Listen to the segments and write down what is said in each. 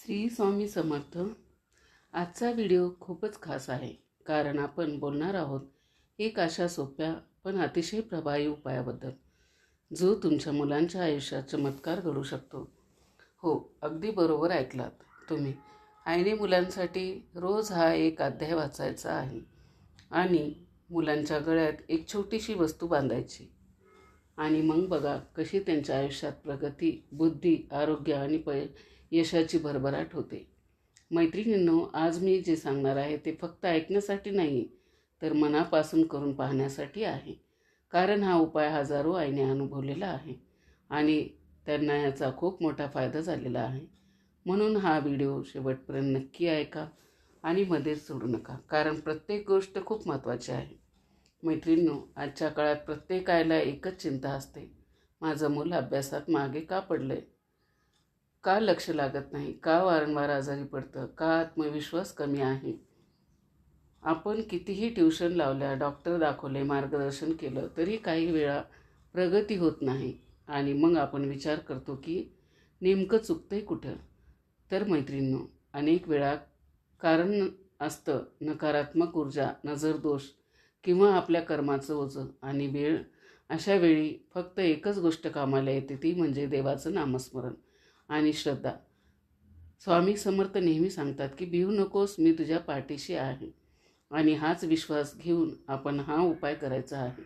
श्री स्वामी समर्थ. आजचा व्हिडिओ खूपच खास आहे, कारण आपण बोलणार आहोत एक अशा सोप्या पण अतिशय प्रभावी उपायाबद्दल, जो तुमच्या मुलांच्या आयुष्यात चमत्कार घडू शकतो. हो, अगदी बरोबर ऐकलात तुम्ही. आईने मुलांसाठी रोज हा एक अध्याय वाचायचा आहे आणि मुलांच्या गळ्यात एक छोटीशी वस्तू बांधायची. आणि मग बघा कशी त्यांच्या आयुष्यात प्रगती, बुद्धी, आरोग्य आणि यशाची भरभराट होते. मैत्रिणींनो, आज मी जे सांगणार आहे ते फक्त ऐकण्यासाठी नाही, तर मनापासून करून पाहण्यासाठी आहे. कारण हा उपाय हजारो आईने अनुभवलेला आहे आणि त्यांना याचा खूप मोठा फायदा झालेला आहे. म्हणून हा व्हिडिओ शेवटपर्यंत नक्की ऐका आणि मध्येच सोडू नका, कारण प्रत्येक गोष्ट खूप महत्त्वाची आहे. मैत्रिणींनो, आजच्या काळात प्रत्येक आईला एकच चिंता असते, माझं मूल अभ्यासात मागे का पडलंय, का लक्ष लागत नाही, का वारंवार आजारी पडतं, का आत्मविश्वास कमी आहे. आपण कितीही ट्युशन लावल्या, डॉक्टर दाखवले, मार्गदर्शन केलं, तरी काही वेळा प्रगती होत नाही आणि मग आपण विचार करतो की नेमकं चुकतंय कुठं. तर मैत्रिणींनो, अनेक वेळा कारण असतं नकारात्मक ऊर्जा, नजरदोष किंवा आपल्या कर्माचं ओझं आणि वेळ. अशा वेळी फक्त एकच गोष्ट कामाला येते, ती म्हणजे देवाचं नामस्मरण आणि श्रद्धा. स्वामी समर्थ नेहमी सांगतात की भिवू नकोस, मी तुझ्या पाठीशी आहे. आणि हाच विश्वास घेऊन आपण हा उपाय करायचा आहे.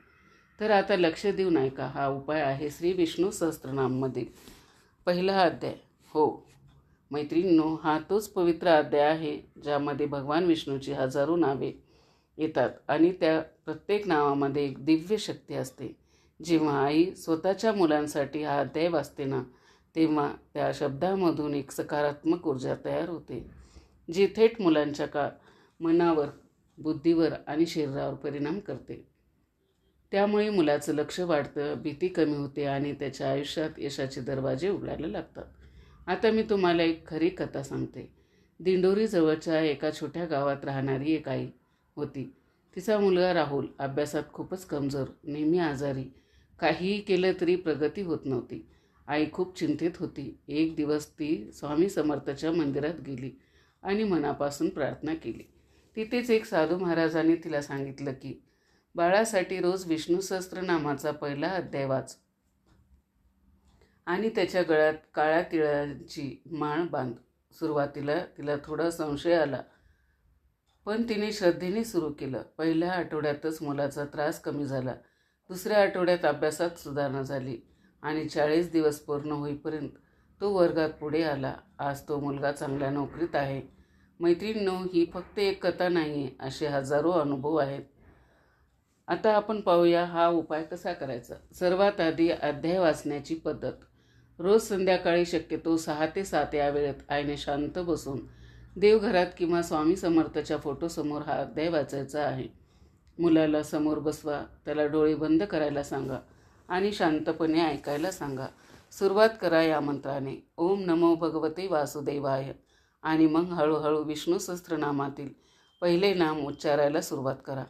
तर आता लक्ष देऊन ऐका. हा उपाय आहे श्री विष्णू सहस्त्रनाममधील पहिला अध्याय. हो मैत्रिणींनो, हा तोच पवित्र अध्याय आहे ज्यामध्ये भगवान विष्णूची हजारो नावे येतात आणि त्या प्रत्येक नावामध्ये एक दिव्य शक्ती असते. जेव्हा आई स्वतःच्या मुलांसाठी हा अध्याय वाचते ना, तेव्हा त्या शब्दामधून एक सकारात्मक ऊर्जा तयार होते, जी थेट मुलांच्या मनावर, बुद्धीवर आणि शरीरावर परिणाम करते. त्यामुळे मुलाचं लक्ष वाढतं, भीती कमी होते आणि त्याच्या आयुष्यात यशाचे दरवाजे उघडायला लागतात. आता मी तुम्हाला एक खरी कथा सांगते. दिंडोरी जवळच्या एका छोट्या गावात राहणारी एक आई होती. तिचा मुलगा राहुल अभ्यासात खूपच कमजोर, नेहमी आजारी, काहीही केलं तरी प्रगती होत नव्हती. आई खूप चिंतित होती. एक दिवस ती स्वामी समर्थाच्या मंदिरात गेली आणि मनापासून प्रार्थना केली. तिथेच एक साधू महाराजांनी तिला सांगितलं की बाळासाठी रोज विष्णू सहस्त्रनामाचा पहिला अध्याय वाच आणि त्याच्या गळ्यात काळ्या तिळाची माळ बांध. सुरुवातीला तिला थोडा संशय आला, पण तिने श्रद्धेने सुरू केलं. पहिल्या आठवड्यातच मुलाचा त्रास कमी झाला. दुसऱ्या आठवड्यात अभ्यासात सुधारणा झाली आणि 40 दिवस पूर्ण होईपर्यंत तो वर्गात पुढे आला. आज तो मुलगा चांगल्या नोकरीत आहे. मैत्रिणींनो, ही फक्त एक कथा नाही, असे हजारो अनुभव आहेत. आता आपण पाहूया हा उपाय कसा करायचा. सर्वात आधी अध्याय वाचण्याची पद्धत. रोज संध्याकाळी शक्यतो 6 ते 7 या वेळेत आईने शांत बसून देवघरात किंवा स्वामी समर्थाच्या फोटोसमोर हा अध्याय वाचायचा आहे. मुलाला समोर बसवा, त्याला डोळे बंद करायला सांगा आणि शांतपणे ऐकायला सांगा. सुरुवात करा या मंत्राने, ओम नमो भगवते वासुदेवाय, आणि मग हळूहळू विष्णू सहस्त्रनामातील पहिले नाम उच्चारायला सुरुवात करा.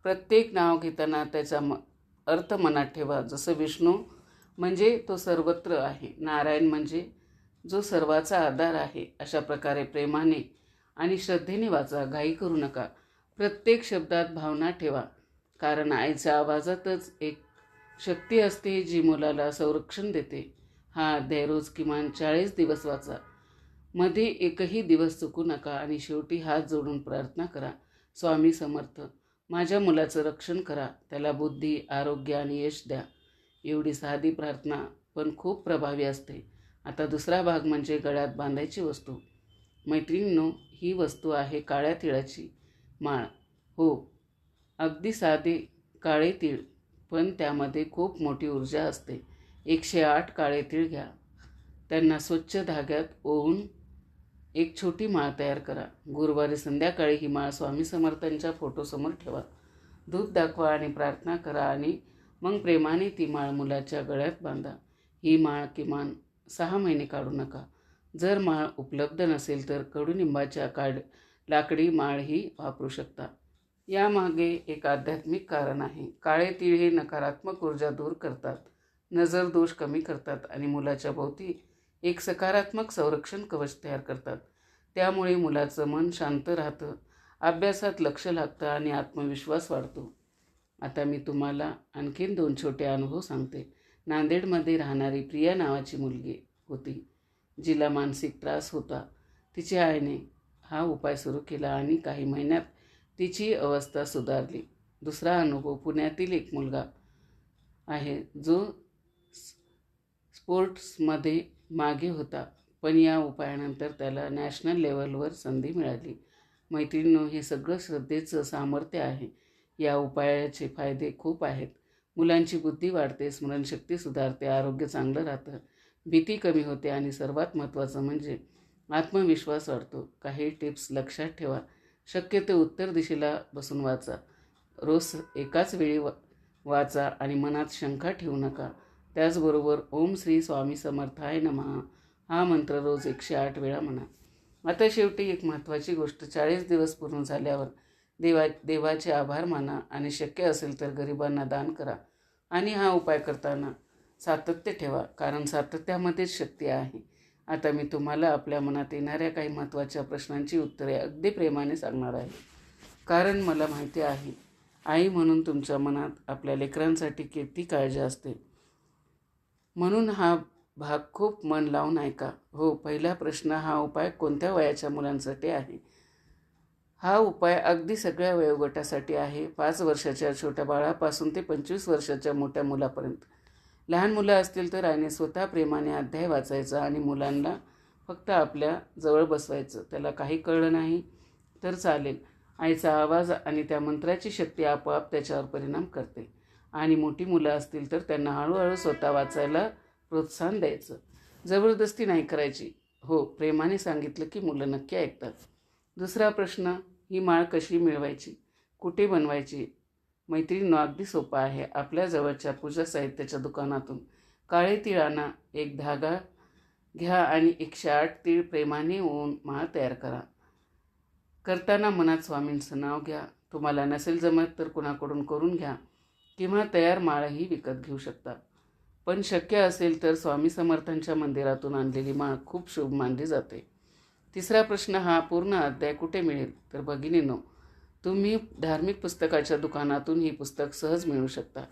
प्रत्येक नाव घेताना त्याचा अर्थ मनात ठेवा. जसं विष्णू म्हणजे तो सर्वत्र आहे, नारायण म्हणजे जो सर्वाचा आधार आहे, अशा प्रकारे प्रेमाने आणि श्रद्धेने वाचा. घाई करू नका. प्रत्येक शब्दात भावना ठेवा, कारण आईच्या आवाजातच एक शक्ती असते जी मुलाला संरक्षण देते. हा अध्याय रोज किमान 40 दिवस वाचा. मध्ये एकही दिवस चुकू नका आणि शेवटी हात जोडून प्रार्थना करा, स्वामी समर्थ, माझ्या मुलाचं रक्षण करा, त्याला बुद्धी, आरोग्य आणि यश द्या. एवढी साधी प्रार्थना पण खूप प्रभावी असते. आता दुसरा भाग म्हणजे गळ्यात बांधायची वस्तू. मैत्रिणींनो, ही वस्तू आहे काळ्या तिळाची माळ. हो, अगदी साधे काळे तीळ, पण त्यामध्ये खूप मोठी ऊर्जा असते. 108 काळे तीळ घ्या. त्यांना स्वच्छ धाग्यात ओवून एक छोटी माळ तयार करा. गुरुवारी संध्याकाळी ही माळ स्वामी समर्थांच्या फोटोसमोर ठेवा. दूध दाखवा आणि प्रार्थना करा आणि मग प्रेमाने ती माळ मुलाच्या गळ्यात बांधा. ही माळ किमान 6 महिने काढू नका. जर माळ उपलब्ध नसेल तर कडुनिंबाच्या लाकडी माळही वापरू शकता. यामागे एक आध्यात्मिक कारण आहे. काळे तीळ हे नकारात्मक ऊर्जा दूर करतात, नजर दोष कमी करतात आणि मुलाच्या भोवती एक सकारात्मक संरक्षण कवच तयार करतात. त्यामुळे मुलाचं मन शांत राहतं, अभ्यासात लक्ष लागतं आणि आत्मविश्वास वाढतो. आता मी तुम्हाला आणखीन 2 छोटे अनुभव सांगते. नांदेडमध्ये राहणारी प्रिया नावाची मुलगी होती, जिला मानसिक त्रास होता. तिच्या आईने हा उपाय सुरू केला आणि काही महिन्यात तिची अवस्था सुधारली. दुसरा अनुभव पुण्यातील एक मुलगा आहे, जो स्पोर्ट्समध्ये मागे होता, पण या उपायानंतर त्याला नॅशनल लेवलवर संधी मिळाली. मैत्रिणींनो, हे सगळं श्रद्धेचं सामर्थ्य आहे. या उपायाचे फायदे खूप आहेत. मुलांची बुद्धी वाढते, स्मरणशक्ती सुधारते, आरोग्य चांगलं राहतं, भीती कमी होते आणि सर्वात महत्त्वाचं म्हणजे आत्मविश्वास वाढतो. काही टिप्स लक्षात ठेवा. शक्यतो उत्तर दिशेला बसून वाचा. रोज एकाच वेळी वाचा आणि मनात शंका ठेवू नका. त्याचबरोबर ओम श्री स्वामी समर्थाय नमः हा मंत्र रोज 108 वेळा म्हणा. आता शेवटी एक महत्त्वाची गोष्ट, 40 दिवस पूर्ण झाल्यावर देवाचे आभार माना आणि शक्य असेल तर गरिबांना दान करा. आणि हा उपाय करताना सातत्य ठेवा, कारण सातत्यामध्येच शक्ती आहे. आता मी तुम्हाला आपल्या मनात येणाऱ्या काही महत्त्वाच्या प्रश्नांची उत्तरे अगदी प्रेमाने सांगणार आहे, कारण मला माहिती आहे आई म्हणून तुमच्या मनात आपल्या लेकरांसाठी किती काळजी असते. म्हणून हा भाग खूप मन लावून ऐका. हो, पहिला प्रश्न, हा उपाय कोणत्या वयाच्या मुलांसाठी आहे? हा उपाय अगदी सगळ्या वयोगटासाठी आहे. 5 वर्षाच्या छोट्या बाळापासून ते 25 वर्षाच्या मोठ्या मुलापर्यंत. लहान मुलं असतील तर आईने स्वतः प्रेमाने अध्याय वाचायचा आणि मुलांना फक्त आपल्या जवळ बसवायचं. त्याला काही कळलं नाही तर चालेल. आईचा आवाज आणि त्या मंत्राची शक्ती आपोआप त्याच्यावर परिणाम करते. आणि मोठी मुलं असतील तर त्यांना हळूहळू स्वतः वाचायला प्रोत्साहन द्यायचं. जबरदस्ती नाही करायची. हो, प्रेमाने सांगितलं की मुलं नक्की ऐकतात. दुसरा प्रश्न, ही माळ कशी मिळवायची, कुठे बनवायची? मैत्रिणींनो, अगदी सोपा आहे. आपल्या जवळच्या पूजा साहित्याच्या दुकानातून काळे तीळ आणा, एक धागा घ्या आणि 108 तीळ प्रेमाने ओवून माळ तयार करा. करताना मनात स्वामींचं नाव घ्या. तुम्हाला नसेल जमत तर कुणाकडून करून घ्या किंवा तयार माळही विकत घेऊ शकता. पण शक्य असेल तर स्वामी समर्थांच्या मंदिरातून आणलेली माळ खूप शुभ मानली जाते. तिसरा प्रश्न, हा पूर्ण अध्याय कुठे मिळेल? तर भगिनींनो, तुम्ही धार्मिक पुस्तकाच्या दुकानातून ही पुस्तक सहज मिळू शकता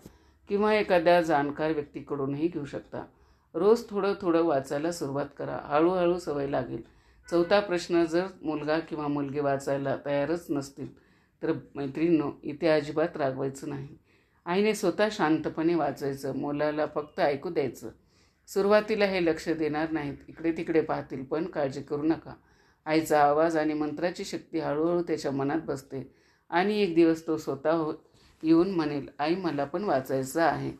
किंवा एखाद्या जाणकार व्यक्तीकडूनही घेऊ शकता. रोज थोडं थोडं वाचायला सुरुवात करा. हळूहळू सवय लागेल. चौथा प्रश्न, जर मुलगा किंवा मुलगी वाचायला तयारच नसतील तर मैत्रिणींनो, इथे अजिबात रागवायचं नाही. आईने स्वतः शांतपणे वाचायचं, मुलाला फक्त ऐकू द्यायचं. सुरुवातीला हे लक्ष देणार नाहीत, इकडे तिकडे पाहतील, पण काळजी करू नका. आईचा आवाज आणि मंत्राची शक्ती हळूहळू त्याच्या मनात बसते आणि एक दिवस तो स्वतः येऊन म्हणेल, आई मला पण वाचायचं आहे.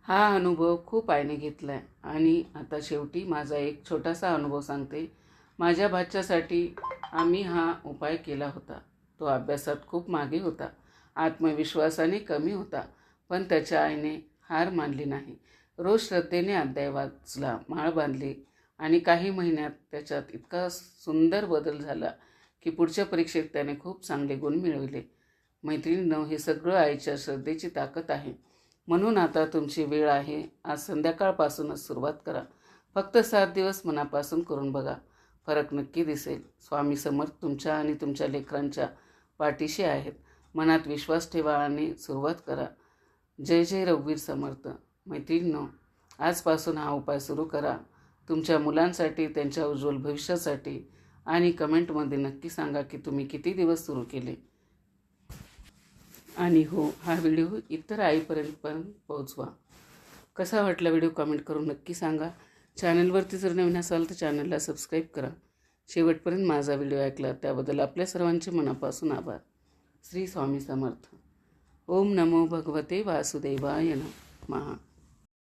हा अनुभव खूप आईने घेतला आहे. आणि आता शेवटी माझा एक छोटासा अनुभव सांगते. माझ्या भाच्यासाठी आम्ही हा उपाय केला होता. तो अभ्यासात खूप मागे होता, आत्मविश्वासाने कमी होता, पण त्याच्या आईने हार मानली नाही. रोज श्रद्धेने अध्याय वाचला, माळ बांधली आणि काही महिन्यात त्याच्यात इतका सुंदर बदल झाला की पुढच्या परीक्षेत त्याने खूप चांगले गुण मिळवले. मैत्रिणींनो, हे सगळं आईच्या श्रद्धेची ताकद आहे. म्हणून आता तुमची वेळ आहे. आज संध्याकाळपासूनच सुरुवात करा. फक्त 7 दिवस मनापासून करून बघा, फरक नक्की दिसेल. स्वामी समर्थ तुमच्या आणि तुमच्या लेकरांच्या पाठीशी आहेत. मनात विश्वास ठेवा आणि सुरुवात करा. जय जय रघुवीर समर्थ. मैत्रिणींनो, आजपासून हा उपाय सुरू करा, तुमच्या मुलांसाठी, त्यांच्या उज्ज्वल भविष्यासाठी. आणि कमेंटमध्ये नक्की सांगा की तुम्ही किती दिवस सुरू केले. आणि हो, हा व्हिडिओ इतर आईपर्यंत पण पोहोचवा. कसा वाटला व्हिडिओ कमेंट करून नक्की सांगा. चॅनलवरती जर नवीन असाल तर चॅनलला सबस्क्राईब करा. शेवटपर्यंत माझा व्हिडिओ ऐकला त्याबद्दल आपल्या सर्वांचे मनापासून आभार. श्री स्वामी समर्थ. ओम नमो भगवते वासुदेवाय नमः.